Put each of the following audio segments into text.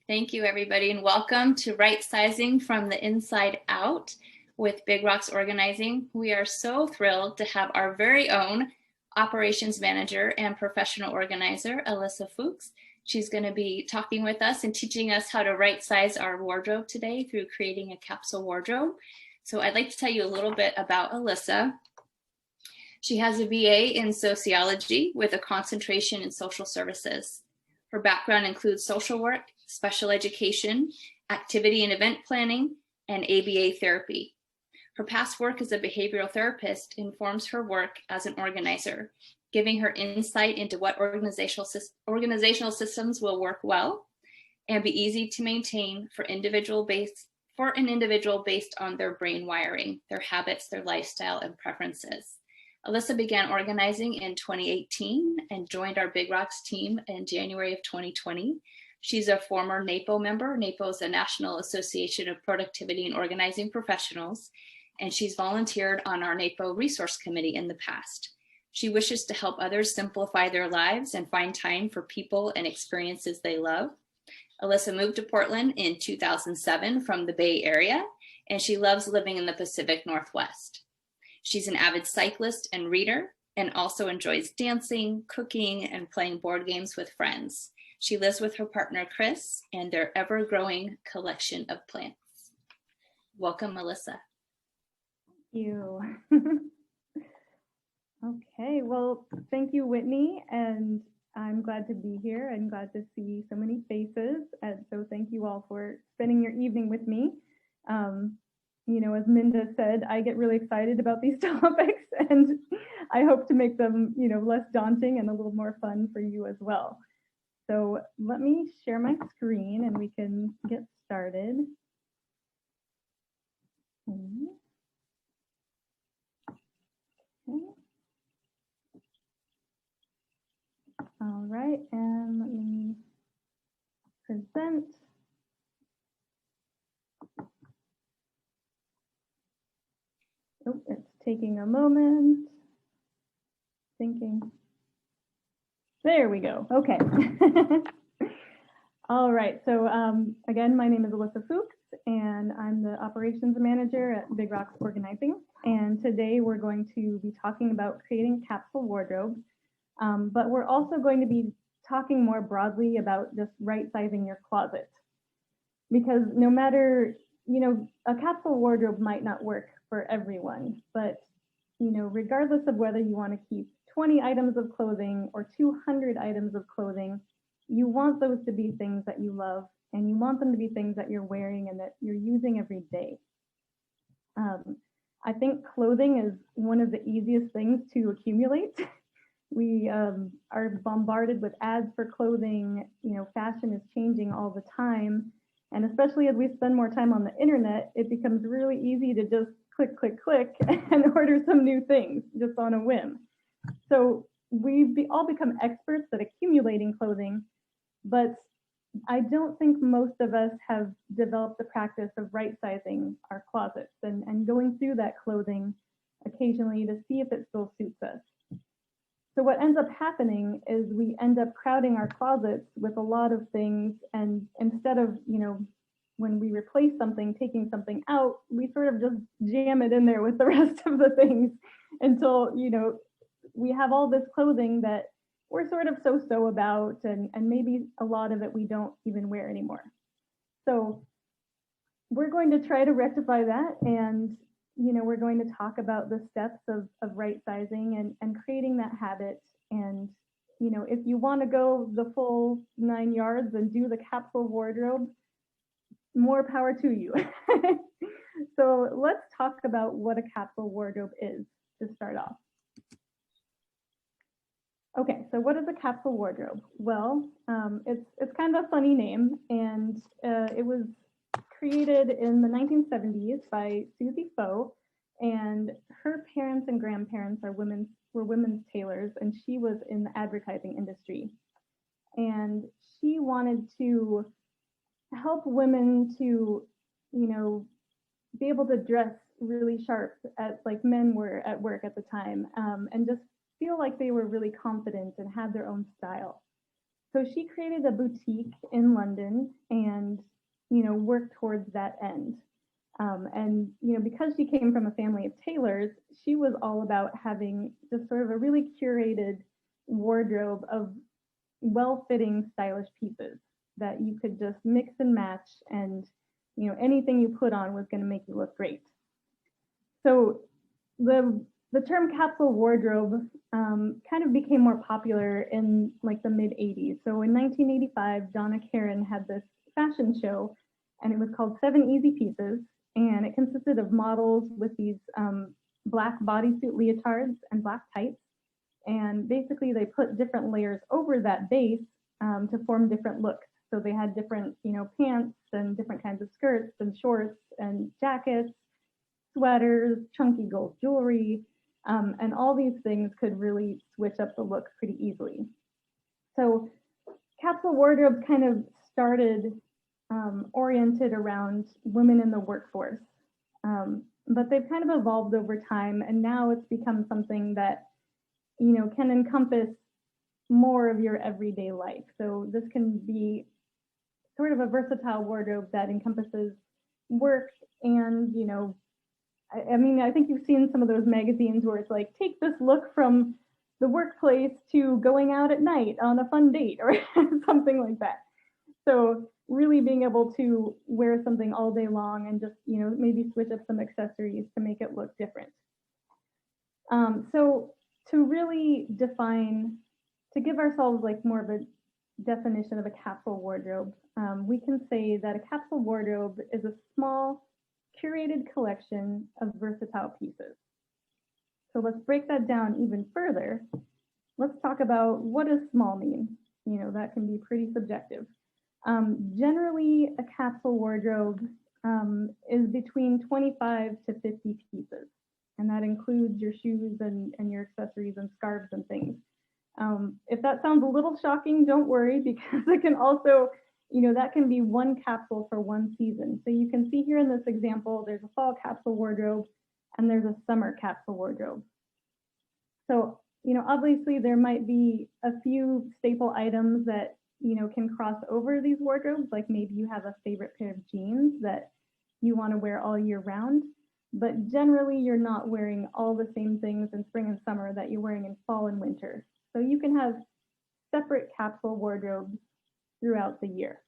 Thank you, everybody, and welcome to Rightsizing from the Inside Out with Big Rocks Organizing. We are so thrilled to have our very own operations manager and professional organizer, Alissa Fuchs. She's going to be talking with us and teaching us how to right-size our wardrobe today through creating a capsule wardrobe. So I'd like to tell you a little bit about Alissa. She has a BA in sociology with a concentration in social services. Her background includes social work, special education, activity and event planning, and ABA therapy. Her past work as a behavioral therapist informs her work as an organizer, giving her insight into what organizational systems will work well and be easy to maintain for an individual based on their brain wiring, their habits, their lifestyle, and preferences. Alissa began organizing in 2018 and joined our Big Rocks team in January of 2020. She's a former NAPO member. NAPO is the National Association of Productivity and Organizing Professionals, and she's volunteered on our NAPO Resource Committee in the past. She wishes to help others simplify their lives and find time for people and experiences they love. Alissa moved to Portland in 2007 from the Bay Area, and she loves living in the Pacific Northwest. She's an avid cyclist and reader, and also enjoys dancing, cooking, and playing board games with friends. She lives with her partner, Chris, and their ever-growing collection of plants. Welcome, Alissa. Thank you. Okay, well, thank you, Whitney, and I'm glad to be here and glad to see so many faces. And so thank you all for spending your evening with me. You know, as Minda said, I get really excited about these topics, and I hope to make them, you know, less daunting and a little more fun for you as well. So let me share my screen and we can get started. Okay. All right, and let me present. Oh, it's taking a moment. Thinking. There we go. Okay. All right. So again, my name is Alissa Fuchs, and I'm the operations manager at Big Rocks Organizing. And today we're going to be talking about creating capsule wardrobes, but we're also going to be talking more broadly about just right-sizing your closet. Because no matter, you know, a capsule wardrobe might not work for everyone, but, you know, regardless of whether you want to keep 20 items of clothing or 200 items of clothing, you want those to be things that you love, and you want them to be things that you're wearing and that you're using every day. I think clothing is one of the easiest things to accumulate. We are bombarded with ads for clothing. You know, fashion is changing all the time. And especially as we spend more time on the internet, it becomes really easy to just click, click, click and order some new things just on a whim. So we all become experts at accumulating clothing, but I don't think most of us have developed the practice of right-sizing our closets and going through that clothing occasionally to see if it still suits us. So what ends up happening is we end up crowding our closets with a lot of things, and instead of, you know, when we replace something, taking something out, we sort of just jam it in there with the rest of the things until, you know, we have all this clothing that we're sort of so-so about, and maybe a lot of it we don't even wear anymore. So we're going to try to rectify that, and you know, we're going to talk about the steps of right-sizing and creating that habit. And you know, if you want to go the full 9 yards and do the capsule wardrobe, more power to you. So let's talk about what a capsule wardrobe is to start off. Okay, so what is a capsule wardrobe? Well, it's kind of a funny name, and it was created in the 1970s by Susie Faux, and her parents and grandparents were women's tailors, and she was in the advertising industry. And she wanted to help women to, you know, be able to dress really sharp like men were at work at the time, and just feel like they were really confident and had their own style. So she created a boutique in London and, worked towards that end. And, because she came from a family of tailors, she was all about having just sort of a really curated wardrobe of well-fitting, stylish pieces that you could just mix and match, and, anything you put on was going to make you look great. So the term capsule wardrobe kind of became more popular in like the mid 80s. So in 1985, Donna Karan had this fashion show, and it was called 7 Easy Pieces, and it consisted of models with these black bodysuit leotards and black tights, and basically they put different layers over that base to form different looks. So they had different, pants and different kinds of skirts and shorts and jackets, sweaters, chunky gold jewelry, and all these things could really switch up the look pretty easily. So capsule wardrobes kind of started oriented around women in the workforce, but they've kind of evolved over time, and now it's become something that, can encompass more of your everyday life. So this can be sort of a versatile wardrobe that encompasses work and, I think you've seen some of those magazines where it's like, take this look from the workplace to going out at night on a fun date or something like that. So really being able to wear something all day long and just, maybe switch up some accessories to make it look different. So to really define, to give ourselves like more of a definition of a capsule wardrobe, we can say that a capsule wardrobe is a small, curated collection of versatile pieces. So let's break that down even further. Let's talk about, what does small mean? That can be pretty subjective. Generally, a capsule wardrobe is between 25 to 50 pieces, and that includes your shoes and your accessories and scarves and things. If that sounds a little shocking, don't worry, because it can also, that can be one capsule for one season. So you can see here in this example, there's a fall capsule wardrobe and there's a summer capsule wardrobe. So, obviously there might be a few staple items that, can cross over these wardrobes, like maybe you have a favorite pair of jeans that you want to wear all year round, but generally you're not wearing all the same things in spring and summer that you're wearing in fall and winter. So you can have separate capsule wardrobes throughout the year.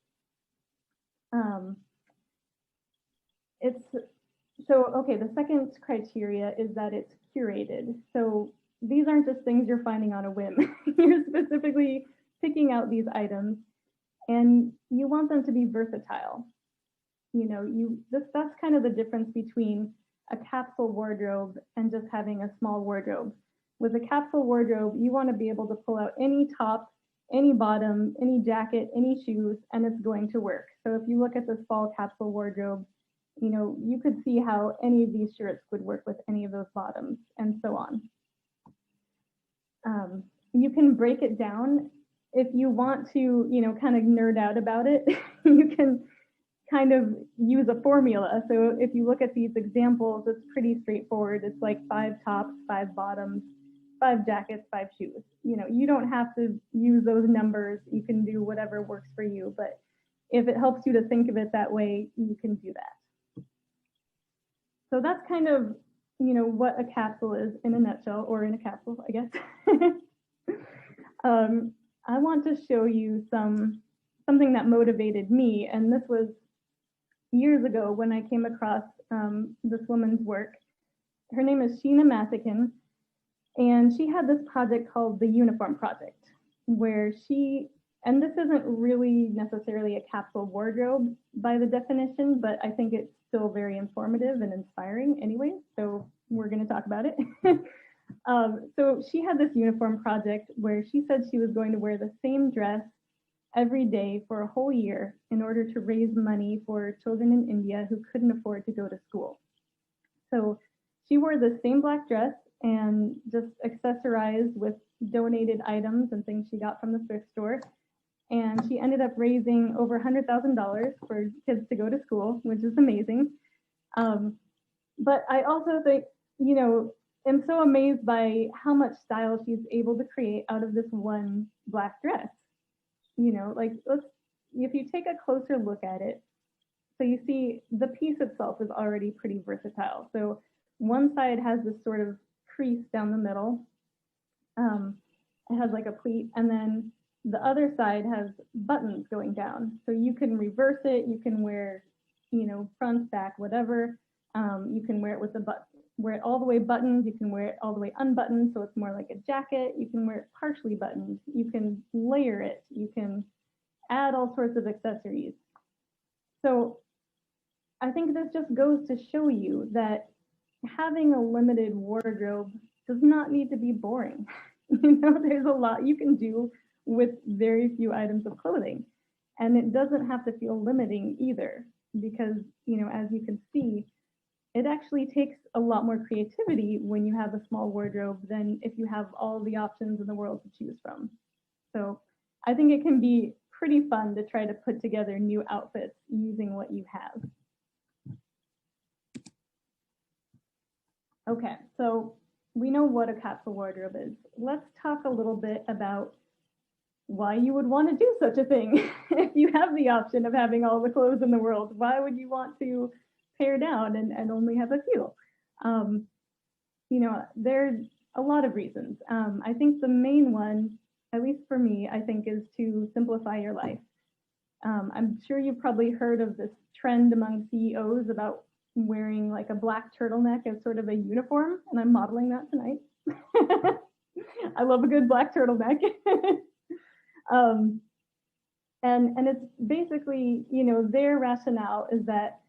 The second criteria is that it's curated. So these aren't just things you're finding on a whim. You're specifically picking out these items, and you want them to be versatile. That's kind of the difference between a capsule wardrobe and just having a small wardrobe. With a capsule wardrobe, you want to be able to pull out any top, any bottom, any jacket, any shoes, and it's going to work. So if you look at this fall capsule wardrobe, you could see how any of these shirts would work with any of those bottoms, and so on. You can break it down if you want to, kind of nerd out about it. You can kind of use a formula. So if you look at these examples, it's pretty straightforward. It's like 5 tops, 5 bottoms, 5 jackets, 5 shoes. You don't have to use those numbers. You can do whatever works for you, but if it helps you to think of it that way, you can do that. So that's kind of, what a capsule is in a nutshell, or in a capsule, I guess. I want to show you something that motivated me, and this was years ago when I came across this woman's work. Her name is Sheena Mathikin, and she had this project called the Uniform Project, where and this isn't really necessarily a capsule wardrobe by the definition, but I think it's still very informative and inspiring anyway, so we're going to talk about it. So she had this uniform project where she said she was going to wear the same dress every day for a whole year in order to raise money for children in India who couldn't afford to go to school. So she wore the same black dress and just accessorized with donated items and things she got from the thrift store. And she ended up raising over $100,000 for kids to go to school, which is amazing. But I also think, am so amazed by how much style she's able to create out of this one black dress. you know, like if you take a closer look at it, so you see the piece itself is already pretty versatile. So one side has this sort of crease down the middle. It has like a pleat, and then the other side has buttons going down. So you can reverse it. You can wear, you know, front, back, whatever. You can wear it with the wear it all the way buttoned. You can wear it all the way unbuttoned, so it's more like a jacket. You can wear it partially buttoned. You can layer it. You can add all sorts of accessories. So I think this just goes to show you that having a limited wardrobe does not need to be boring. You know, there's a lot you can do with very few items of clothing. And it doesn't have to feel limiting either, because, you know, as you can see, it actually takes a lot more creativity when you have a small wardrobe than if you have all the options in the world to choose from. So I think it can be pretty fun to try to put together new outfits using what you have. Okay, so we know what a capsule wardrobe is. Let's talk a little bit about why you would want to do such a thing. If you have the option of having all the clothes in the world, why would you want to pare down and only have a few? You know, there's a lot of reasons. I think the main one, at least for me, I think is to simplify your life. I'm sure you've probably heard of this trend among CEOs about wearing like a black turtleneck as sort of a uniform, and I'm modeling that tonight. I love a good black turtleneck. And it's basically, you know, their rationale is that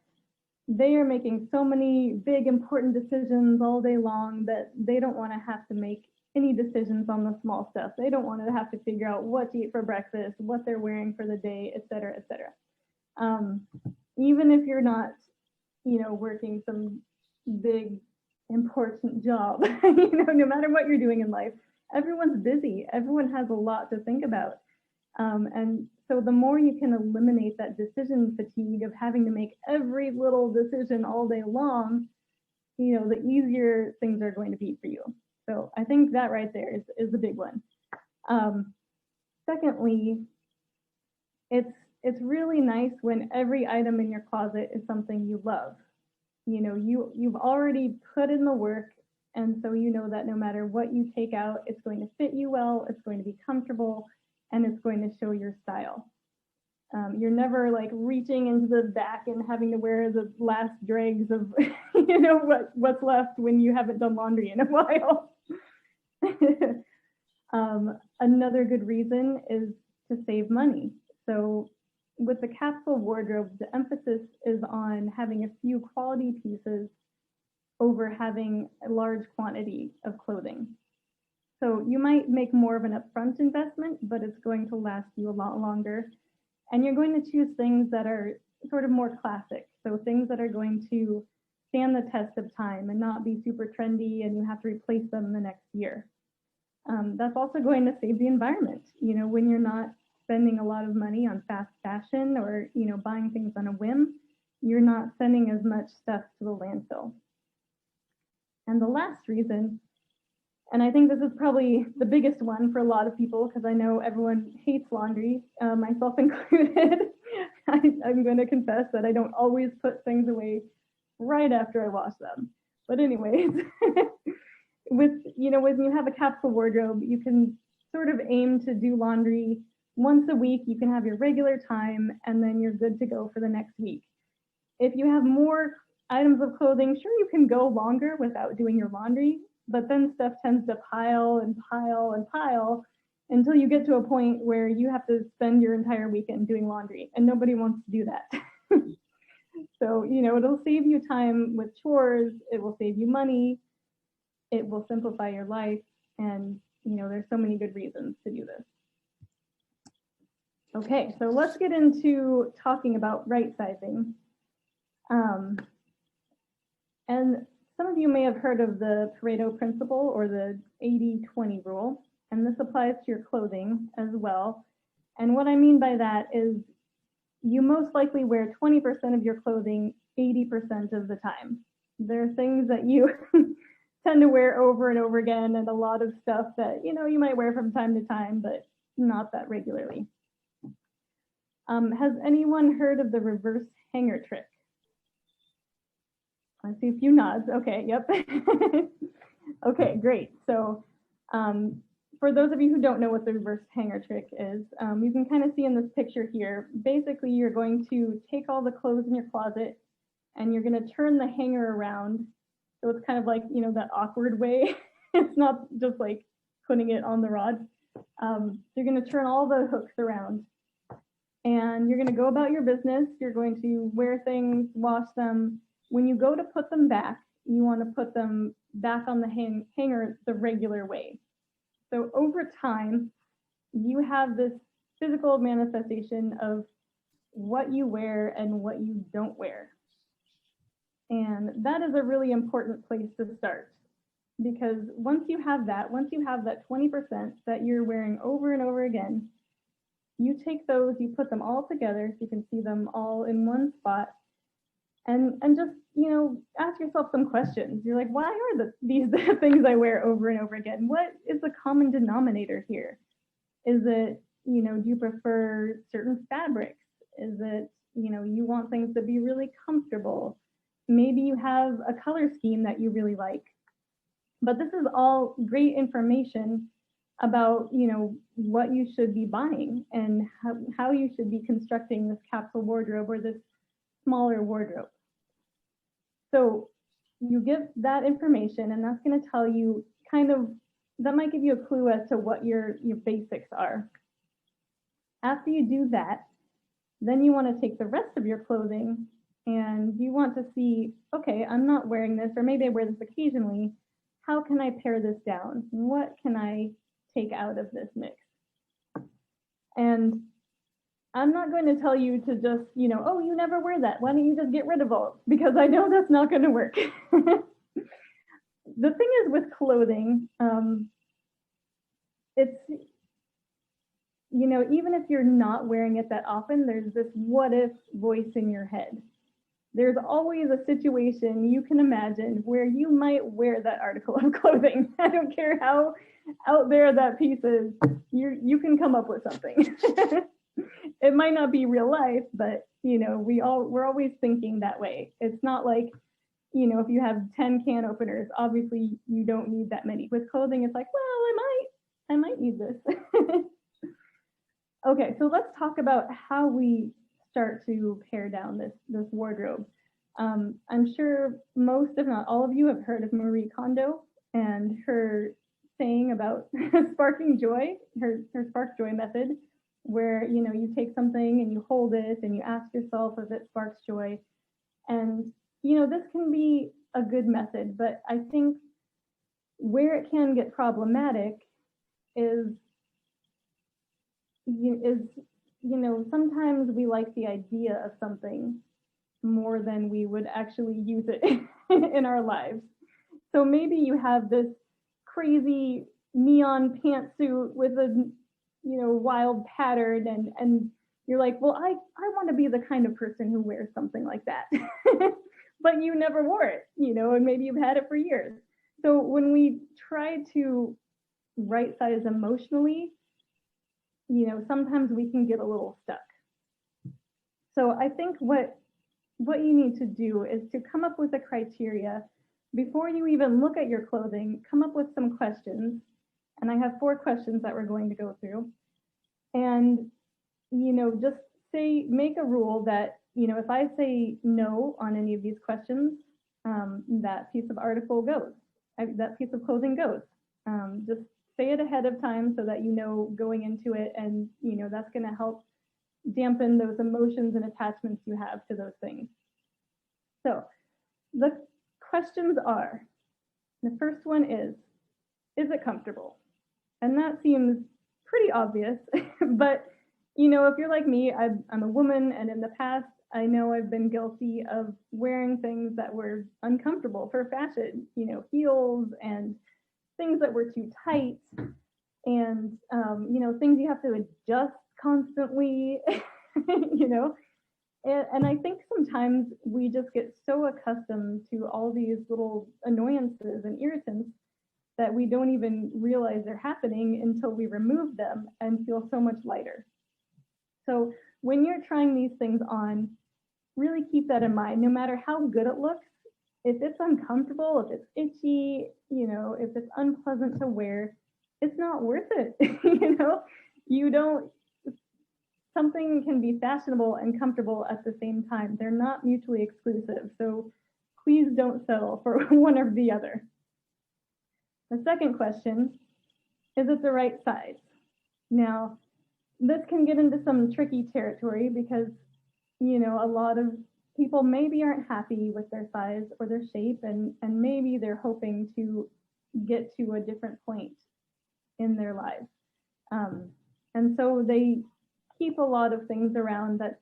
they are making so many big important decisions all day long that they don't want to have to make any decisions on the small stuff. They don't want to have to figure out what to eat for breakfast, what they're wearing for the day, et cetera, et cetera. Even if you're not, you know, working some big important job, you know, no matter what you're doing in life, everyone's busy. Everyone has a lot to think about. And so the more you can eliminate that decision fatigue of having to make every little decision all day long, you know, the easier things are going to be for you. So I think that right there is the big one. Secondly, it's really nice when every item in your closet is something you love. You know, you've already put in the work, and so you know that no matter what you take out, it's going to fit you well, it's going to be comfortable, and it's going to show your style. You're never like reaching into the back and having to wear the last dregs of, you know, what's left when you haven't done laundry in a while. Another good reason is to save money. So with the capsule wardrobe, the emphasis is on having a few quality pieces over having a large quantity of clothing. So you might make more of an upfront investment, but it's going to last you a lot longer. And you're going to choose things that are sort of more classic. So things that are going to stand the test of time and not be super trendy and you have to replace them the next year. That's also going to save the environment. You know, when you're not spending a lot of money on fast fashion or, you know, buying things on a whim, you're not sending as much stuff to the landfill. And the last reason, and I think this is probably the biggest one for a lot of people, because I know everyone hates laundry, myself included. I'm going to confess that I don't always put things away right after I wash them. But anyways, when you have a capsule wardrobe, you can sort of aim to do laundry once a week. You can have your regular time, and then you're good to go for the next week. If you have more items of clothing, sure, you can go longer without doing your laundry, but then stuff tends to pile and pile and pile until you get to a point where you have to spend your entire weekend doing laundry, and nobody wants to do that. So, you know, it'll save you time with chores, it will save you money, it will simplify your life, and, you know, there's so many good reasons to do this. Okay, so let's get into talking about right sizing. And some of you may have heard of the Pareto Principle or the 80-20 rule, and this applies to your clothing as well. And what I mean by that is you most likely wear 20% of your clothing 80% of the time. There are things that you tend to wear over and over again, and a lot of stuff that, you know, you might wear from time to time, but not that regularly. Has anyone heard of the reverse hanger trick? I see a few nods. Okay, yep. Okay, great. So for those of you who don't know what the reverse hanger trick is, you can kind of see in this picture here, basically you're going to take all the clothes in your closet and you're going to turn the hanger around. So it's kind of like, you know, that awkward way. It's not just like putting it on the rod. You're going to turn all the hooks around and you're going to go about your business. You're going to wear things, wash them. When you go to put them back, you want to put them back on the hanger the regular way. So over time, you have this physical manifestation of what you wear and what you don't wear. And that is a really important place to start, because once you have that 20% that you're wearing over and over again, you take those, you put them all together so you can see them all in one spot, and just, you know, ask yourself some questions. You're like, why are these the things I wear over and over again? What is the common denominator here? Is it, you know, do you prefer certain fabrics? Is it, you know, you want things to be really comfortable? Maybe you have a color scheme that you really like. But this is all great information about, you know, what you should be buying and how you should be constructing this capsule wardrobe or this smaller wardrobe. So you give that information, and that's going to tell you kind of, that might give you a clue as to what your basics are. After you do that, then you want to take the rest of your clothing and you want to see, okay, I'm not wearing this, or maybe I wear this occasionally. How can I pare this down? What can I take out of this mix? And I'm not going to tell you to just, you know, oh, you never wear that. Why don't you just get rid of all? Because I know that's not going to work. The thing is with clothing, it's, you know, even if you're not wearing it that often, there's this what if voice in your head. There's always a situation you can imagine where you might wear that article of clothing. I don't care how out there that piece is, you can come up with something. It might not be real life, but, you know, we're always thinking that way. It's not like, you know, if you have 10 can openers, obviously you don't need that many. With clothing, it's like, well, I might need this. Okay, so let's talk about how we start to pare down this wardrobe. I'm sure most, if not all of you, have heard of Marie Kondo and her saying about sparking joy, her spark joy method, where, you know, you take something and you hold it and you ask yourself if it sparks joy. And, you know, this can be a good method, but I think where it can get problematic is, you know, sometimes we like the idea of something more than we would actually use it in our lives. So maybe you have this crazy neon pantsuit with a, you know, wild pattern, and you're like, well, I want to be the kind of person who wears something like that. But you never wore it, you know, and maybe you've had it for years. So when we try to right size emotionally, you know, sometimes we can get a little stuck. So I think what you need to do is to come up with a criteria before you even look at your clothing. Come up with some questions, and I have 4 questions that we're going to go through. And, you know, just say, make a rule that, you know, if I say no on any of these questions, that piece of article goes, that piece of clothing goes. Just say it ahead of time so that you know going into it, and, you know, that's going to help dampen those emotions and attachments you have to those things. So the questions are, the first one is it comfortable? And that seems pretty obvious, but, you know, if you're like me, I'm a woman, and in the past, I know I've been guilty of wearing things that were uncomfortable for fashion, you know, heels and things that were too tight, and, you know, things you have to adjust constantly, you know. And I think sometimes we just get so accustomed to all these little annoyances and irritants that we don't even realize they're happening until we remove them and feel so much lighter. So when you're trying these things on, really keep that in mind. No matter how good it looks, if it's uncomfortable, if it's itchy, if it's unpleasant to wear, it's not worth it. Something can be fashionable and comfortable at the same time. They're not mutually exclusive. So please don't settle for one or the other. The second question, is it the right size? Now, this can get into some tricky territory because, a lot of people maybe aren't happy with their size or their shape, and maybe they're hoping to get to a different point in their lives. And so they keep a lot of things around that,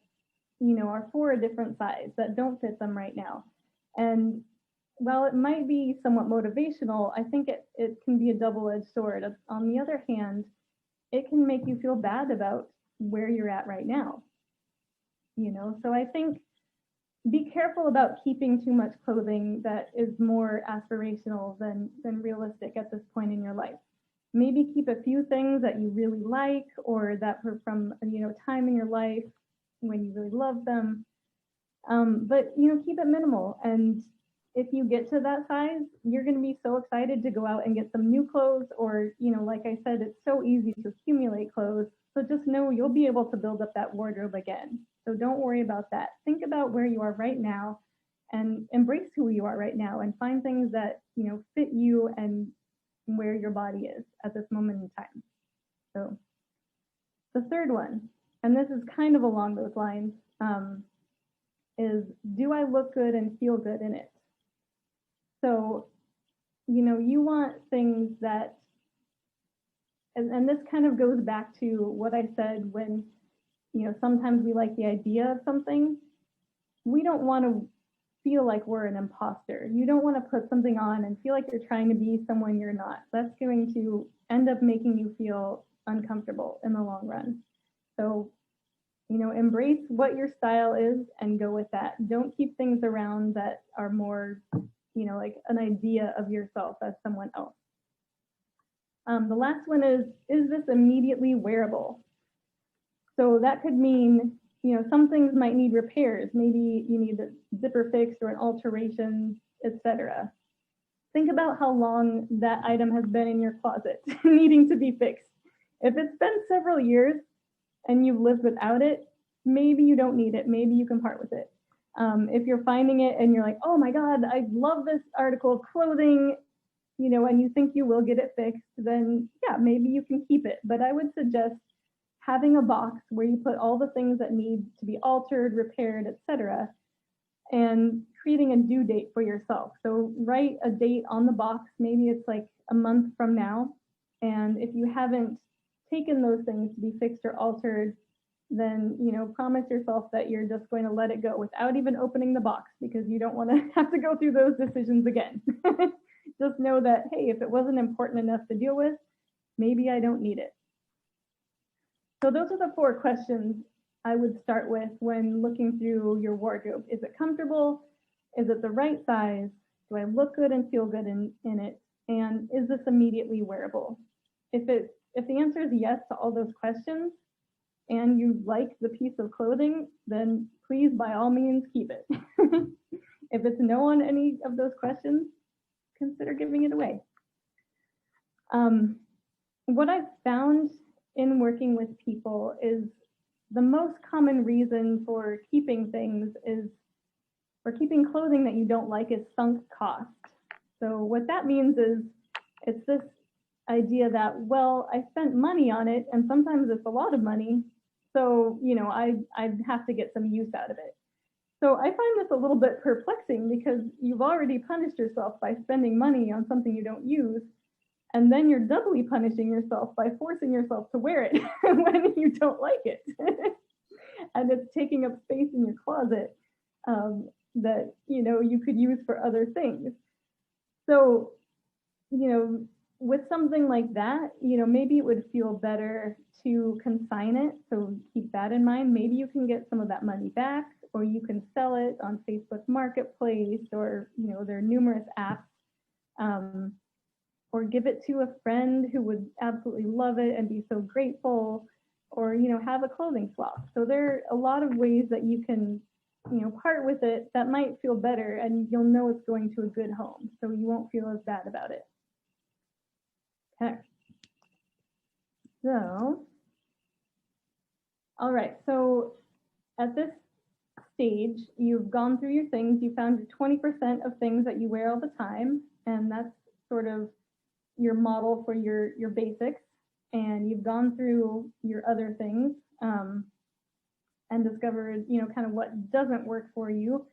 are for a different size that don't fit them right now. And while it might be somewhat motivational, I think it can be a double-edged sword. On the other hand, it can make you feel bad about where you're at right now. So I think be careful about keeping too much clothing that is more aspirational than realistic at this point in your life. Maybe keep a few things that you really like, or that were from time in your life when you really love them. But keep it minimal. And if you get to that size, you're going to be so excited to go out and get some new clothes, or like I said, it's so easy to accumulate clothes. So just know you'll be able to build up that wardrobe again. So don't worry about that. Think about where you are right now and embrace who you are right now, and find things that fit you and where your body is at this moment in time. So the third one, and this is kind of along those lines, is, do I look good and feel good in it? So, you want things that, and this kind of goes back to what I said when, sometimes we like the idea of something. We don't want to feel like we're an imposter. You don't want to put something on and feel like you're trying to be someone you're not. That's going to end up making you feel uncomfortable in the long run. So, embrace what your style is and go with that. Don't keep things around that are more, like an idea of yourself as someone else. The last one is this immediately wearable? So that could mean, some things might need repairs. Maybe you need a zipper fixed or an alteration, etc. Think about how long that item has been in your closet needing to be fixed. If it's been several years and you've lived without it, maybe you don't need it. Maybe you can part with it. If you're finding it and you're like, oh my God, I love this article of clothing, and you think you will get it fixed, then yeah, maybe you can keep it. But I would suggest having a box where you put all the things that need to be altered, repaired, etc., and creating a due date for yourself. So write a date on the box. Maybe it's like a month from now. And if you haven't taken those things to be fixed or altered, then promise yourself that you're just going to let it go without even opening the box, because you don't want to have to go through those decisions again. Just know that, hey, if it wasn't important enough to deal with, maybe I don't need it. So those are the 4 questions I would start with when looking through your wardrobe. Is it comfortable? Is it the right size? Do I look good and feel good in it? And is this immediately wearable? If the answer is yes to all those questions, and you like the piece of clothing, then please, by all means, keep it. If it's no on any of those questions, consider giving it away. What I've found in working with people is the most common reason for keeping clothing that you don't like is sunk cost. So what that means is, it's this idea that, well, I spent money on it, and sometimes it's a lot of money, so I have to get some use out of it. So I find this a little bit perplexing, because you've already punished yourself by spending money on something you don't use, and then you're doubly punishing yourself by forcing yourself to wear it when you don't like it. And it's taking up space in your closet that you could use for other things. So with something like that, maybe it would feel better to consign it. So keep that in mind. Maybe you can get some of that money back, or you can sell it on Facebook Marketplace, or there are numerous apps, or give it to a friend who would absolutely love it and be so grateful. or, have a clothing swap. So there are a lot of ways that you can, part with it that might feel better, and you'll know it's going to a good home, so you won't feel as bad about it. Okay. So, all right, so at this stage, you've gone through your things, you found your 20% of things that you wear all the time, and that's sort of your model for your basics, and you've gone through your other things and discovered, kind of what doesn't work for you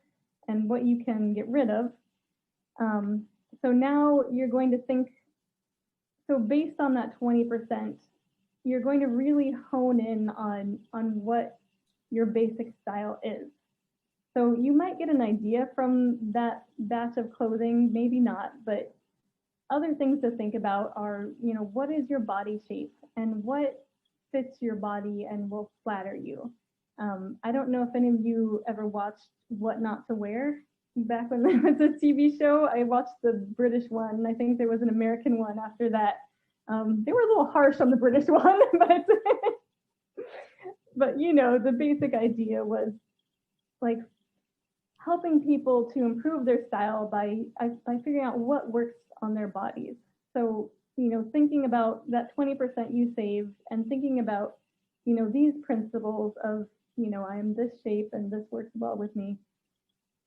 and what you can get rid of. So now you're going to think, so based on that 20%, you're going to really hone in on what your basic style is. So you might get an idea from that batch of clothing, maybe not, but other things to think about are, what is your body shape and what fits your body and will flatter you. I don't know if any of you ever watched What Not to Wear back when there was a TV show. I watched the British one. I think there was an American one after that. They were a little harsh on the British one, but the basic idea was like helping people to improve their style by figuring out what works on their bodies. So, thinking about that 20% you saved and thinking about, these principles of, I am this shape and this works well with me,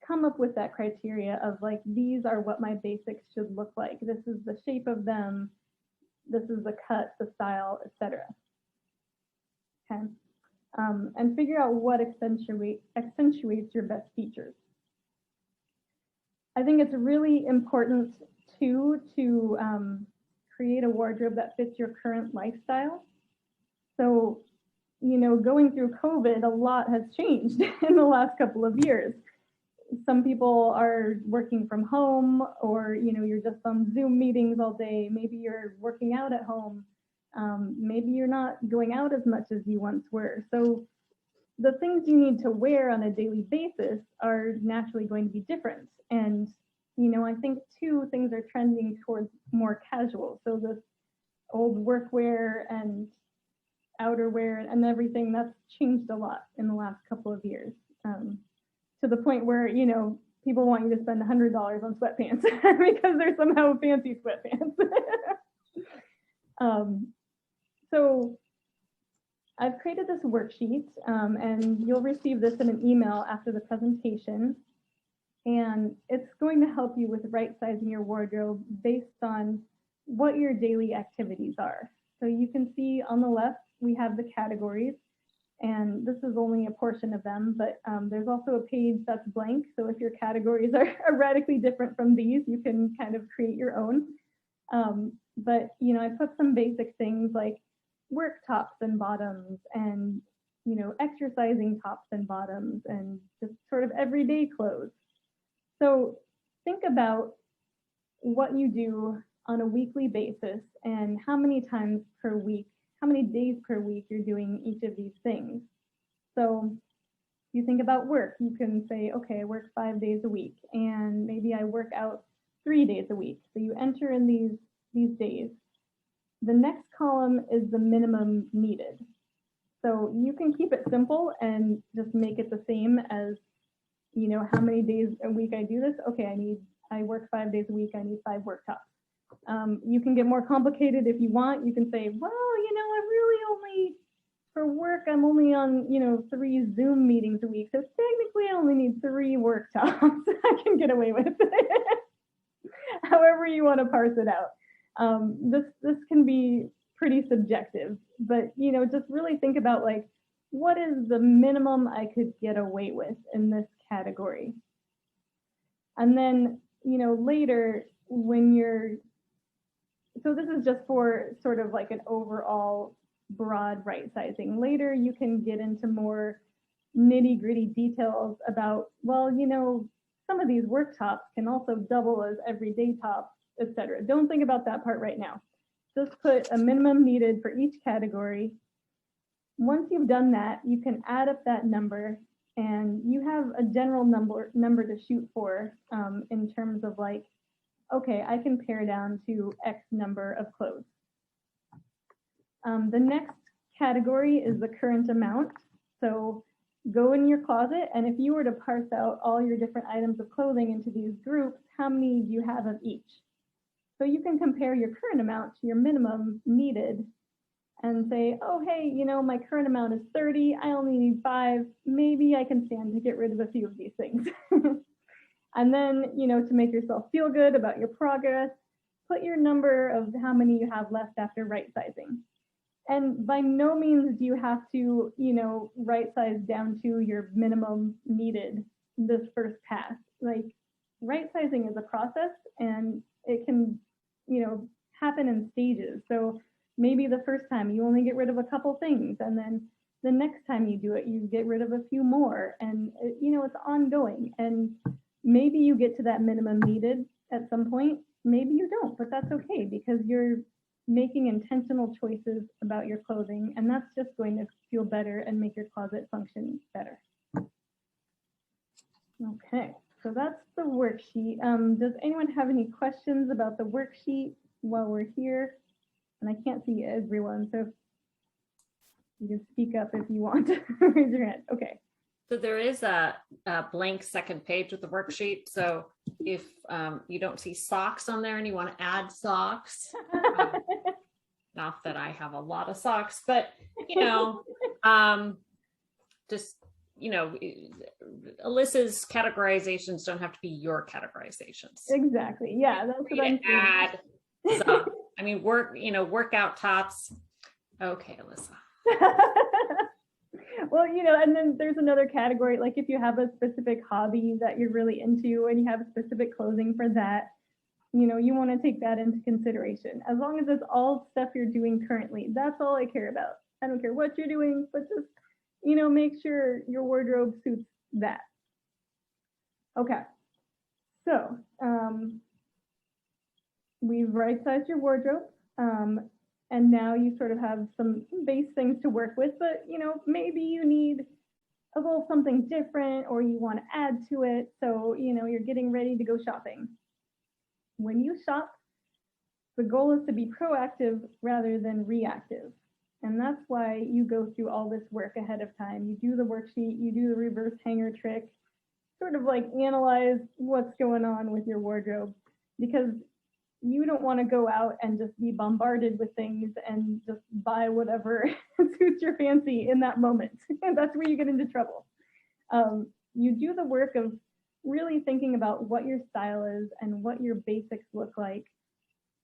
come up with that criteria of like, these are what my basics should look like. This is the shape of them. This is the cut, the style, etc. Okay. And figure out what accentuates your best features. I think it's really important too to create a wardrobe that fits your current lifestyle. So, going through COVID, a lot has changed in the last couple of years. Some people are working from home, or you're just on Zoom meetings all day. Maybe you're working out at home. Maybe you're not going out as much as you once were. So the things you need to wear on a daily basis are naturally going to be different. And I think too, things are trending towards more casual. So this old workwear and outerwear and everything, that's changed a lot in the last couple of years, to the point where, people want you to spend $100 on sweatpants because they're somehow fancy sweatpants. So I've created this worksheet, and you'll receive this in an email after the presentation. And it's going to help you with right-sizing your wardrobe based on what your daily activities are. So you can see on the left, we have the categories, and this is only a portion of them, but there's also a page that's blank. So if your categories are radically different from these, you can kind of create your own. But I put some basic things like work tops and bottoms, and exercising tops and bottoms, and just sort of everyday clothes. So think about what you do on a weekly basis and how many times per week, how many days per week you're doing each of these things. So if you think about work, you can say, okay, I work 5 days a week, and maybe I work out 3 days a week. So you enter in these days. The next column is the minimum needed. So you can keep it simple and just make it the same as, how many days a week I do this. Okay, I work 5 days a week, I need 5 work tops. You can get more complicated if you want. You can say, well, I really only, for work, I'm only on, 3 Zoom meetings a week. So technically I only need 3 work tops. I can get away with it. However you want to parse it out. This can be pretty subjective, but, just really think about like, what is the minimum I could get away with in this category? And then, later when so this is just for sort of like an overall broad right sizing. Later, you can get into more nitty gritty details about, well, some of these work tops can also double as everyday tops, etc. Don't think about that part right now. Just put a minimum needed for each category. Once you've done that, you can add up that number, and you have a general number to shoot for, in terms of like, okay, I can pare down to X number of clothes. The next category is the current amount. So go in your closet, and if you were to parse out all your different items of clothing into these groups, how many do you have of each? So you can compare your current amount to your minimum needed and say, oh, hey, you know, my current amount is 30. I only need 5. Maybe I can stand to get rid of a few of these things. And then, you know, to make yourself feel good about your progress, put your number of how many you have left after right sizing. And by no means do you have to, you know, right size down to your minimum needed this first pass. Like, right sizing is a process, and it can, you know, happen in stages. So maybe the first time you only get rid of a couple things, and then the next time you do it, you get rid of a few more. And, you know, it's ongoing. And maybe you get to that minimum needed at some point. Maybe you don't, but that's okay, because you're making intentional choices about your clothing, and that's just going to feel better and make your closet function better. Okay, so that's the worksheet. Does anyone have any questions about the worksheet while we're here? And I can't see everyone, so you can speak up if you want. Raise your hand. Okay. So there is a blank second page with the worksheet. So if you don't see socks on there and you want to add socks, not that I have a lot of socks, but, you know, just, you know, Alyssa's categorizations don't have to be your categorizations. Exactly. Yeah, that's what I'm saying. Add socks. I mean, workout tops. Okay, Alissa. Well, you know, and then there's another category, like if you have a specific hobby that you're really into and you have specific clothing for that, you know, you want to take that into consideration. As long as it's all stuff you're doing currently, that's all I care about. I don't care what you're doing, but just, you know, make sure your wardrobe suits that. Okay, so we've right-sized your wardrobe. And now you sort of have some base things to work with, but, you know, maybe you need a little something different, or you want to add to it. So, you know, you're getting ready to go shopping. When you shop, the goal is to be proactive rather than reactive. And that's why you go through all this work ahead of time. You do the worksheet, you do the reverse hanger trick, sort of like analyze what's going on with your wardrobe, because you don't want to go out and just be bombarded with things and just buy whatever suits your fancy in that moment. And that's where you get into trouble. You do the work of really thinking about what your style is and what your basics look like,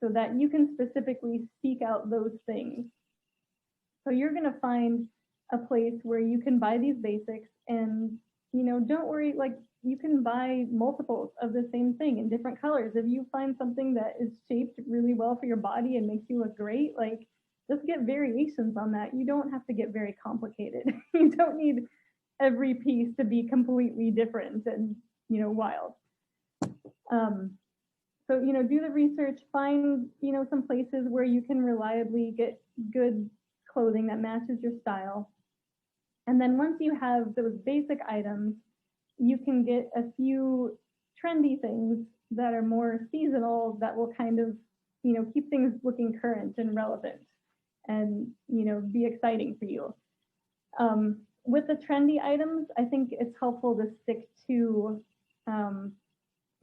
so that you can specifically seek out those things. So you're going to find a place where you can buy these basics, and, you know, don't worry, like, you can buy multiples of the same thing in different colors. If you find something that is shaped really well for your body and makes you look great, like, just get variations on that. You don't have to get very complicated. You don't need every piece to be completely different and, you know, wild. So, you know, do the research, find, you know, some places where you can reliably get good clothing that matches your style. And then once you have those basic items, you can get a few trendy things that are more seasonal that will kind of, you know, keep things looking current and relevant and, you know, be exciting for you. With the trendy items, I think it's helpful to stick to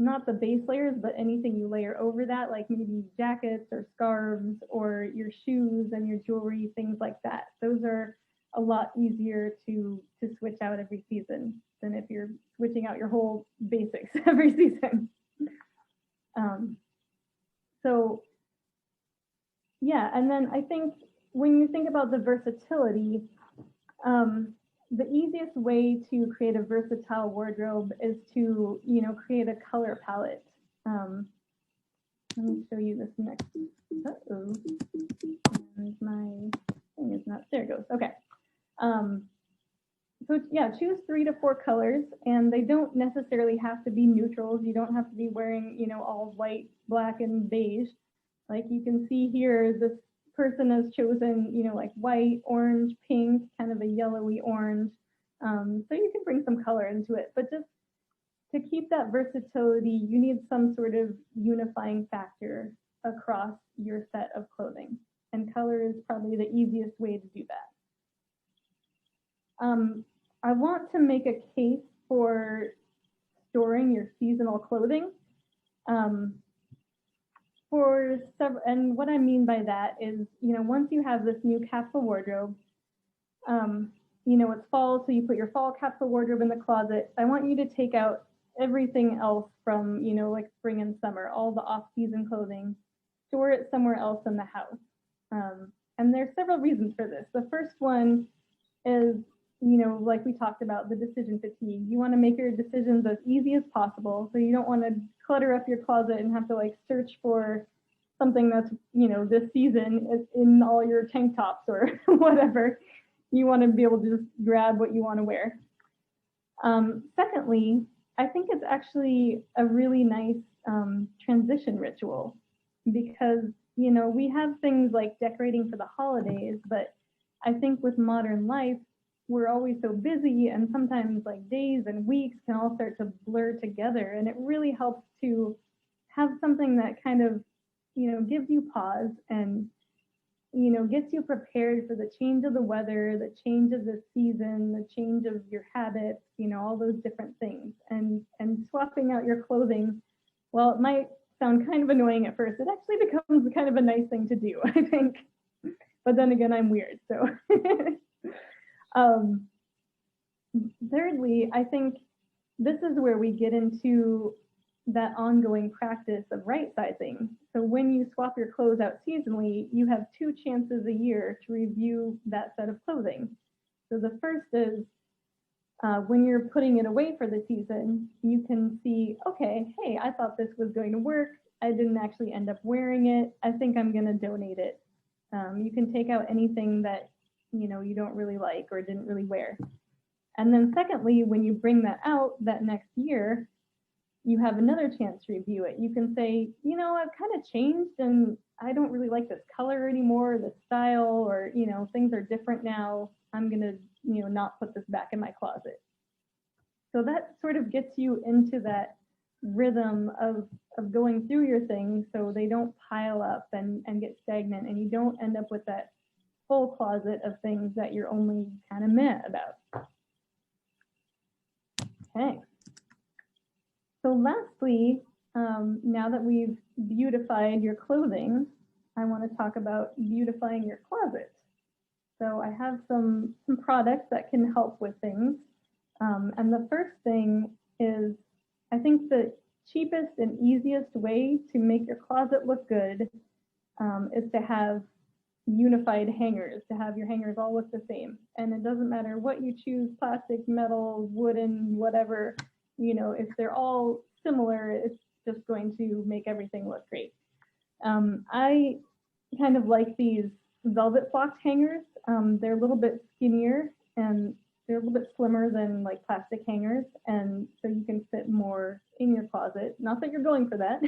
not the base layers, but anything you layer over that, like maybe jackets or scarves or your shoes and your jewelry, things like that. Those are a lot easier to switch out every season than if you're switching out your whole basics every season. So yeah, and then I think when you think about the versatility, the easiest way to create a versatile wardrobe is to, you know, create a color palette. Let me show you this next. Uh-oh. And my thing is not, there it goes. Okay. So yeah, choose 3 to 4 colors, and they don't necessarily have to be neutrals. You don't have to be wearing, you know, all white, black, and beige. Like you can see here, this person has chosen, you know, like white, orange, pink, kind of a yellowy orange. So you can bring some color into it, but just to keep that versatility, you need some sort of unifying factor across your set of clothing. And color is probably the easiest way to do that. I want to make a case for storing your seasonal clothing. And what I mean by that is, once you have this new capsule wardrobe, it's fall, so you put your fall capsule wardrobe in the closet. I want you to take out everything else from, like spring and summer, all the off-season clothing, store it somewhere else in the house. And there's several reasons for this. The first one is, like we talked about, the decision fatigue. You want to make your decisions as easy as possible. So you don't want to clutter up your closet and have to like search for something that's, this season in all your tank tops or whatever. You want to be able to just grab what you want to wear. Secondly, I think it's actually a really nice transition ritual because, we have things like decorating for the holidays, but I think with modern life, we're always so busy and sometimes like days and weeks can all start to blur together. And it really helps to have something that kind of, gives you pause and, gets you prepared for the change of the weather, the change of the season, the change of your habits, all those different things. And swapping out your clothing, well, it might sound kind of annoying at first. It actually becomes kind of a nice thing to do, I think. But then again, I'm weird, so. Thirdly, I think this is where we get into that ongoing practice of right sizing. So when you swap your clothes out seasonally, you have 2 chances a year to review that set of clothing. So the first is when you're putting it away for the season, you can see, okay, hey, I thought this was going to work. I didn't actually end up wearing it. I think I'm going to donate it. You can take out anything that you don't really like or didn't really wear. And then secondly, when you bring that out that next year, you have another chance to review it. You can say, I've kind of changed and I don't really like this color anymore, this style, or, things are different now. I'm going to, not put this back in my closet. So that sort of gets you into that rhythm of going through your things so they don't pile up and get stagnant and you don't end up with that full closet of things that you're only kind of meh about. Okay. So lastly, now that we've beautified your clothing, I want to talk about beautifying your closet. So I have some products that can help with things. And the first thing is, I think the cheapest and easiest way to make your closet look good is to have unified hangers, to have your hangers all look the same. And it doesn't matter what you choose, plastic, metal, wooden, whatever, if they're all similar, it's just going to make everything look great. I kind of like these velvet flocked hangers. They're a little bit skinnier and they're a little bit slimmer than like plastic hangers. And so you can fit more in your closet. Not that you're going for that,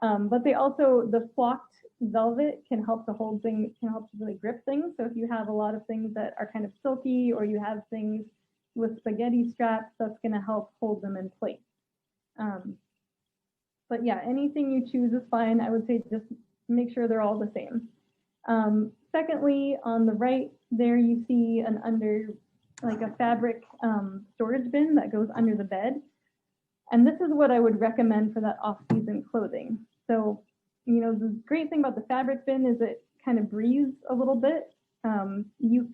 but they also, the flocked velvet can help to hold things, can help to really grip things. So if you have a lot of things that are kind of silky or you have things with spaghetti straps, that's going to help hold them in place. But yeah, anything you choose is fine. I would say just make sure they're all the same. Secondly, on the right there, you see a fabric storage bin that goes under the bed. And this is what I would recommend for that off-season clothing. So, the great thing about the fabric bin is it kind of breathes a little bit. You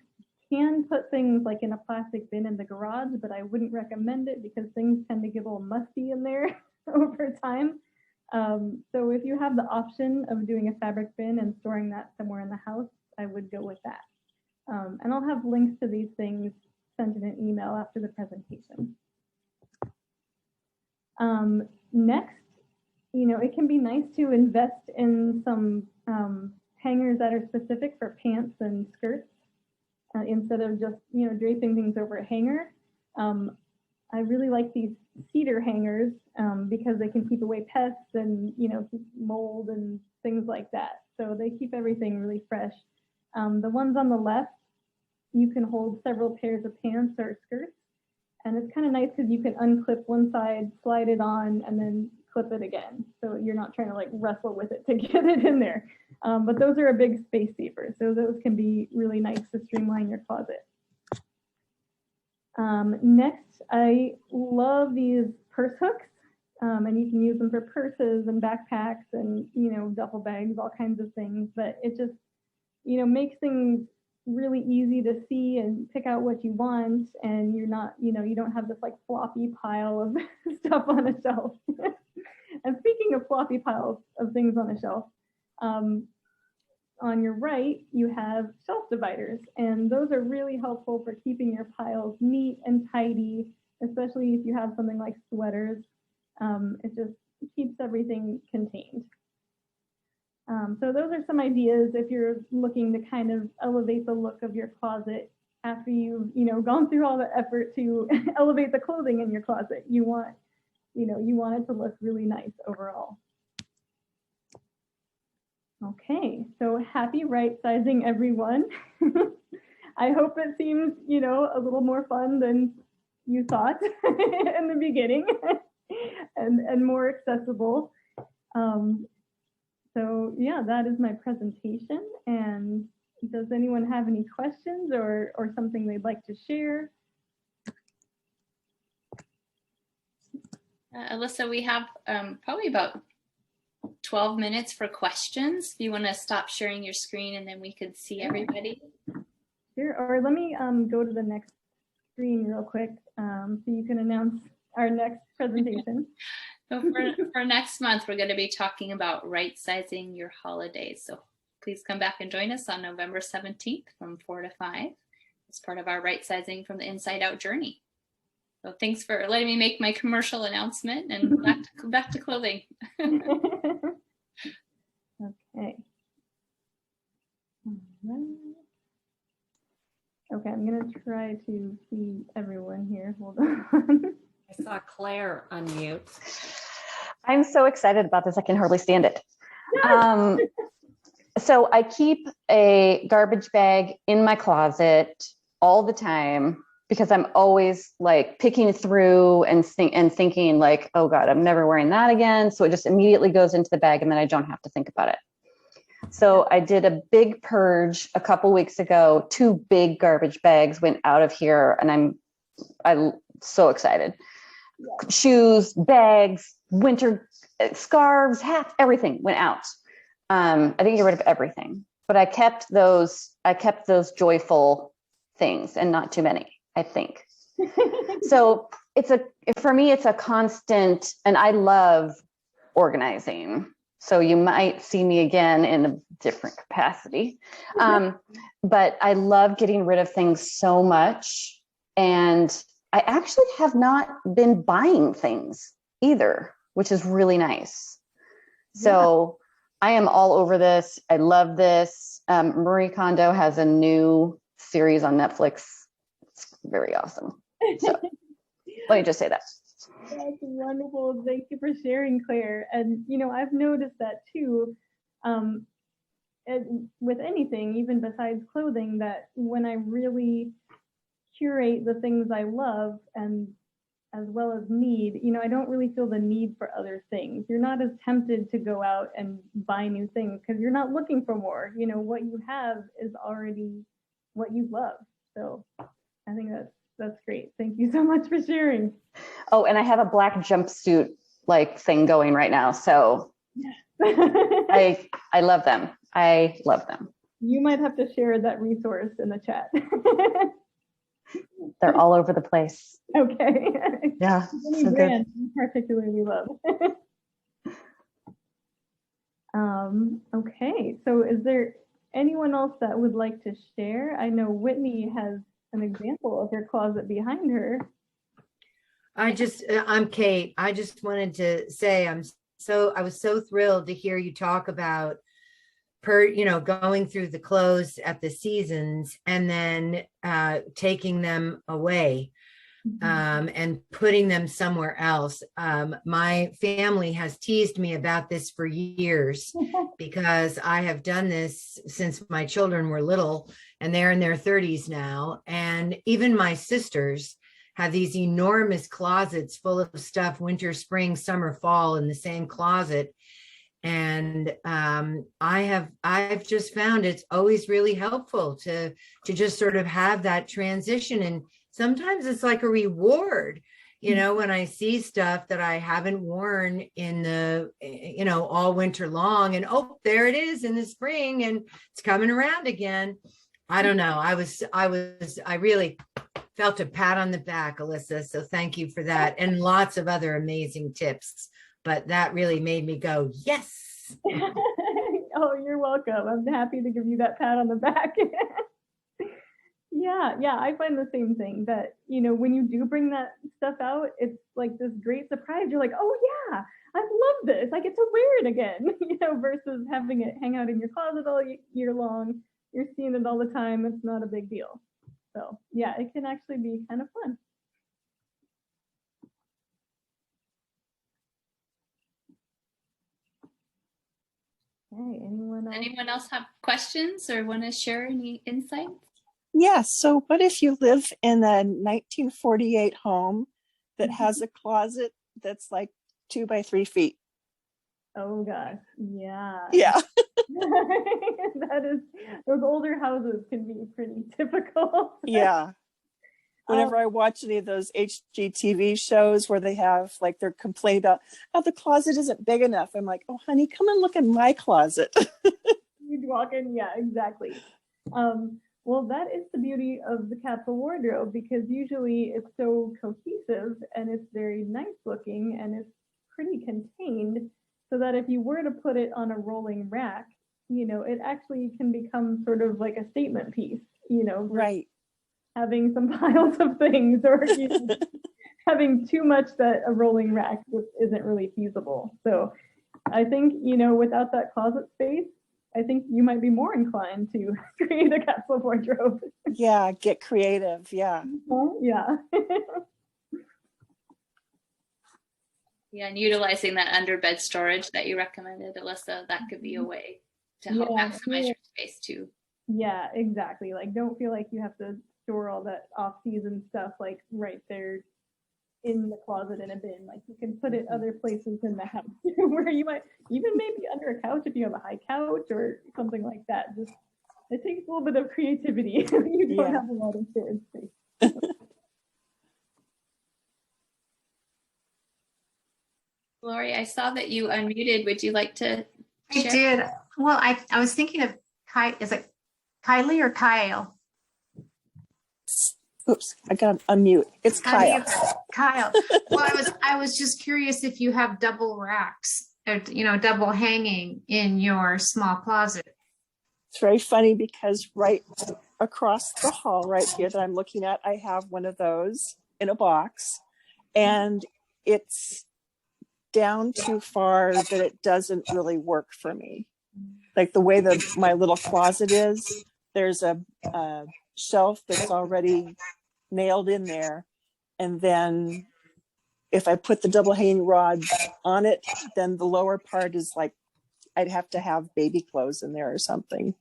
can put things like in a plastic bin in the garage, but I wouldn't recommend it because things tend to get a little musty in there over time. So if you have the option of doing a fabric bin and storing that somewhere in the house, I would go with that. And I'll have links to these things sent in an email after the presentation. Next, it can be nice to invest in some hangers that are specific for pants and skirts instead of just, draping things over a hanger. I really like these cedar hangers because they can keep away pests and, keep mold and things like that. So they keep everything really fresh. The ones on the left, you can hold several pairs of pants or skirts. And it's kind of nice because you can unclip one side, slide it on, and then clip it again. So you're not trying to like wrestle with it to get it in there. But those are a big space saver. So those can be really nice to streamline your closet. Next, I love these purse hooks, and you can use them for purses and backpacks and, duffel bags, all kinds of things. But it just, makes things really easy to see and pick out what you want. And you're not, you don't have this like floppy pile of stuff on a shelf. And speaking of floppy piles of things on a shelf, on your right, you have shelf dividers, and those are really helpful for keeping your piles neat and tidy, especially if you have something like sweaters. It just keeps everything contained. So those are some ideas if you're looking to kind of elevate the look of your closet after you've, gone through all the effort to elevate the clothing in your closet. You want it to look really nice overall. Okay, so happy right sizing, everyone. I hope it seems, a little more fun than you thought in the beginning and more accessible. So yeah, that is my presentation. And does anyone have any questions or something they'd like to share? Alissa, we have probably about 12 minutes for questions. If you want to stop sharing your screen and then we could see everybody. Sure, or let me go to the next screen real quick so you can announce our next presentation. So for next month, we're going to be talking about right-sizing your holidays. So please come back and join us on November 17th from 4 to 5 as part of our right-sizing from the inside out journey. So thanks for letting me make my commercial announcement, and back to clothing. Okay. All right. Okay, I'm gonna try to see everyone here. Hold on. I saw Claire unmute. I'm so excited about this. I can hardly stand it. So I keep a garbage bag in my closet all the time because I'm always like picking through and thinking like, oh God, I'm never wearing that again. So it just immediately goes into the bag and then I don't have to think about it. So I did a big purge a couple weeks ago. 2 big garbage bags went out of here and I'm so excited. Yeah. Shoes, bags, winter scarves, hats, everything went out. I didn't get rid of everything, but I kept those joyful things and not too many, I think. So for me, it's a constant, and I love organizing. So you might see me again in a different capacity. But I love getting rid of things so much. And I actually have not been buying things either, which is really nice. So I am all over this. I love this. Marie Kondo has a new series on Netflix. It's very awesome. So let me just say that. That's wonderful. Thank you for sharing, Claire. And, I've noticed that too, with anything, even besides clothing, that when I really curate the things I love and as well as need, I don't really feel the need for other things. You're not as tempted to go out and buy new things because you're not looking for more. What you have is already what you love. So I think that's great. Thank you so much for sharing. Oh, and I have a black jumpsuit like thing going right now. So I love them. I love them. You might have to share that resource in the chat. They're all over the place. Okay. Yeah. Any brand you particularly love. Okay. So is there anyone else that would like to share? I know Whitney has an example of her closet behind her. I'm Kate. I just wanted to say I was so thrilled to hear you talk about going through the clothes at the seasons and then taking them away and putting them somewhere else. My family has teased me about this for years because I have done this since my children were little and they're in their 30s now. And even my sisters have these enormous closets full of stuff, winter, spring, summer, fall in the same closet. And I've just found it's always really helpful to just sort of have that transition and sometimes it's like a reward, you know, when I see stuff that I haven't worn in the, you know, all winter long, and oh, there it is in the spring and it's coming around again. I don't know. I really felt a pat on the back, Alissa. So thank you for that. And lots of other amazing tips, but that really made me go, yes. Oh, you're welcome. I'm happy to give you that pat on the back. Yeah, I find the same thing, that, you know, when you do bring that stuff out, it's like this great surprise. You're like, oh yeah, I love this. I get to wear it again, you know, versus having it hang out in your closet all year long. You're seeing it all the time. It's not a big deal. So yeah, it can actually be kind of fun. Okay, Anyone else have questions or want to share any insights? Yeah, so what if you live in a 1948 home that has a closet that's like 2 by 3 feet? Oh gosh, yeah. Yeah. That is, those older houses can be pretty difficult. Yeah. Whenever I watch any of those HGTV shows where they have, like, they're complaining about, oh, the closet isn't big enough. I'm like, oh, honey, come and look in my closet. You'd walk in, yeah, exactly. Well, that is the beauty of the capsule wardrobe, because usually it's so cohesive and it's very nice looking and it's pretty contained, so that if you were to put it on a rolling rack, you know, it actually can become sort of like a statement piece, you know, Right. having some piles of things, or you know, having too much that a rolling rack just isn't really feasible. So I think, you know, without that closet space, I think you might be more inclined to create a capsule wardrobe. Yeah, get creative. Yeah. Yeah. Yeah, and utilizing that underbed storage that you recommended, Alissa, that could be a way to help maximize your space too. Yeah, exactly. Like, don't feel like you have to store all that off-season stuff like right there in the closet in a bin. Like, you can put it other places in the house where you might even maybe under a couch if you have a high couch or something like that. Just, it takes a little bit of creativity. You don't have a lot of storage space. Lori, I saw that you unmuted. Would you like to share? I did. Well, I was thinking of is it Kylie or Kyle? Oops, I got to unmute. It's Kyle. Kyle. Well, I was just curious if you have double racks, or, you know, double hanging in your small closet. It's very funny because right across the hall right here that I'm looking at, I have one of those in a box, and it's down too far that it doesn't really work for me. Like the way that my little closet is, there's a shelf that's already nailed in there, and then if I put the double hanging rods on it, then the lower part is like I'd have to have baby clothes in there or something.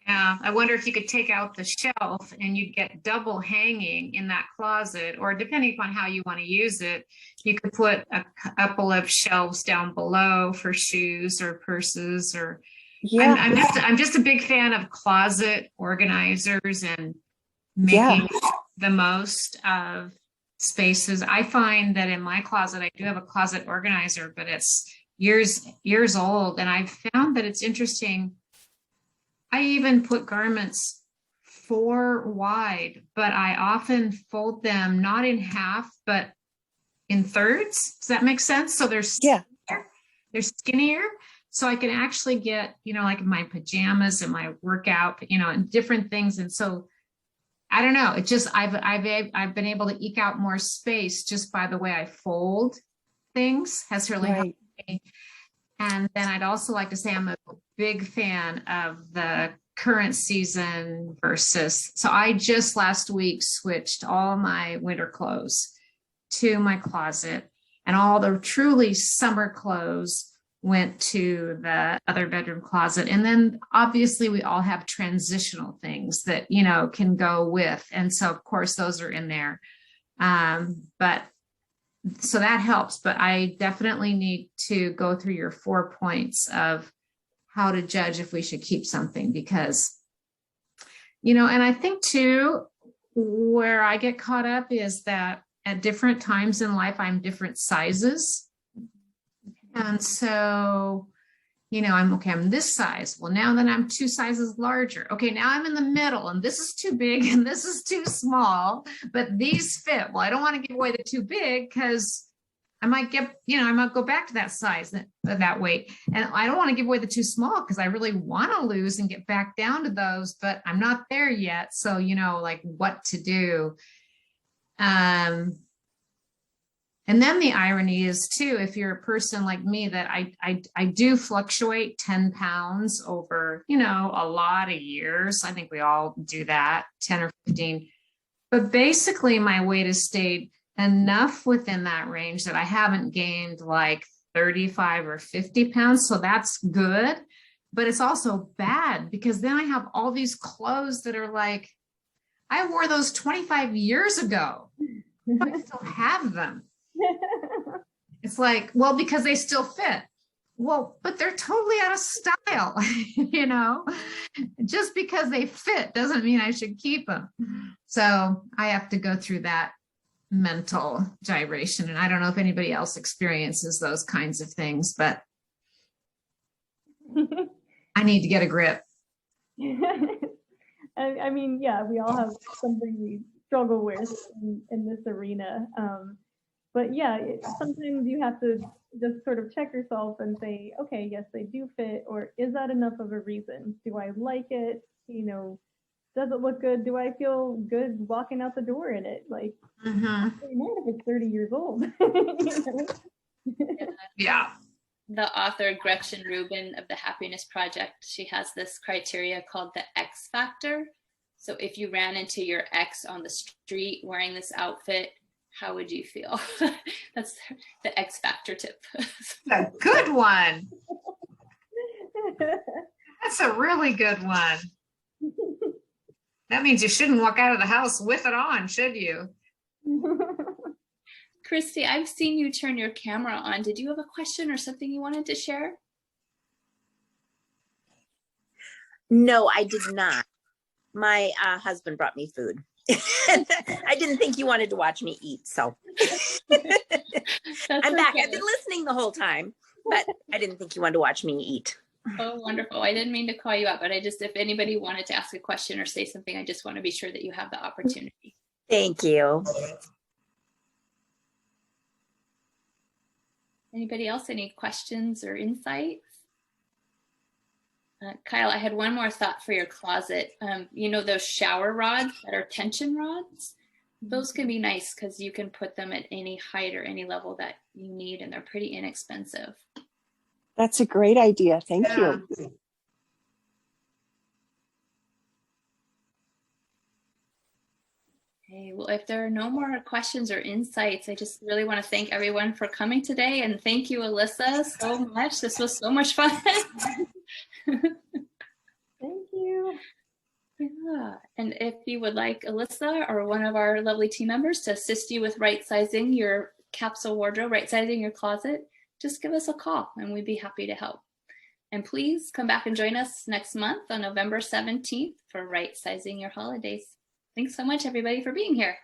Yeah, I wonder if you could take out the shelf and you'd get double hanging in that closet, or depending upon how you want to use it, you could put a couple of shelves down below for shoes or purses. Or Yeah, I'm just a big fan of closet organizers and making the most of spaces. I find that in my closet, I do have a closet organizer, but it's years old, and I've found that it's interesting. I even put garments 4 wide, but I often fold them not in half, but in thirds. Does that make sense? So they're skinnier. So I can actually get, you know, like my pajamas and my workout, you know, and different things. And so I don't know. It just, I've been able to eke out more space just by the way I fold things. Has really helped me. And then I'd also like to say I'm a big fan of the current season versus, so I just last week switched all my winter clothes to my closet, and all the truly summer clothes went to the other bedroom closet. And then obviously we all have transitional things that, you know, can go with. And so of course those are in there. But so that helps, but I definitely need to go through your 4 points of how to judge if we should keep something, because, you know, and I think too, where I get caught up is that at different times in life, I'm different sizes. And so, I'm this size. Well, now that I'm 2 sizes larger. Okay, now I'm in the middle and this is too big and this is too small, but these fit. Well, I don't want to give away the too big because I might I might go back to that size, that weight. And I don't want to give away the too small because I really want to lose and get back down to those, but I'm not there yet. So, like what to do. And then the irony is too, if you're a person like me, that I do fluctuate 10 pounds over, a lot of years. I think we all do that, 10 or 15. But basically my weight has stayed enough within that range that I haven't gained like 35 or 50 pounds. So that's good. But it's also bad because then I have all these clothes that are like, I wore those 25 years ago. I still have them. It's like, well, because they still fit. Well, but they're totally out of style, just because they fit doesn't mean I should keep them. So I have to go through that mental gyration. And I don't know if anybody else experiences those kinds of things, but I need to get a grip. I mean, yeah, we all have something we struggle with in this arena. But yeah, sometimes you have to just sort of check yourself and say, okay, yes, they do fit, or is that enough of a reason? Do I like it? Does it look good? Do I feel good walking out the door in it? Like, not if it's 30 years old. Yeah. The author Gretchen Rubin of the Happiness Project, she has this criteria called the X factor. So if you ran into your ex on the street wearing this outfit, how would you feel? That's the X factor tip. A good one. That's a really good one. That means you shouldn't walk out of the house with it on, should you? Christy, I've seen you turn your camera on. Did you have a question or something you wanted to share? No, I did not. My husband brought me food. I didn't think you wanted to watch me eat, so I'm back. I've been listening the whole time, but I didn't think you wanted to watch me eat. Oh, wonderful. I didn't mean to call you up, but if anybody wanted to ask a question or say something, I just want to be sure that you have the opportunity. Thank you. Anybody else? Any questions or insights? Kyle, I had one more thought for your closet. Those shower rods that are tension rods, those can be nice because you can put them at any height or any level that you need, and they're pretty inexpensive. That's a great idea. Thank you. Okay, well, if there are no more questions or insights, I just really want to thank everyone for coming today. And thank you, Alissa, so much. This was so much fun. Thank you. Yeah, and if you would like Alissa or one of our lovely team members to assist you with right-sizing your capsule wardrobe, right-sizing your closet, just give us a call and we'd be happy to help. And please come back and join us next month on November 17th for right-sizing your holidays. Thanks so much, everybody, for being here.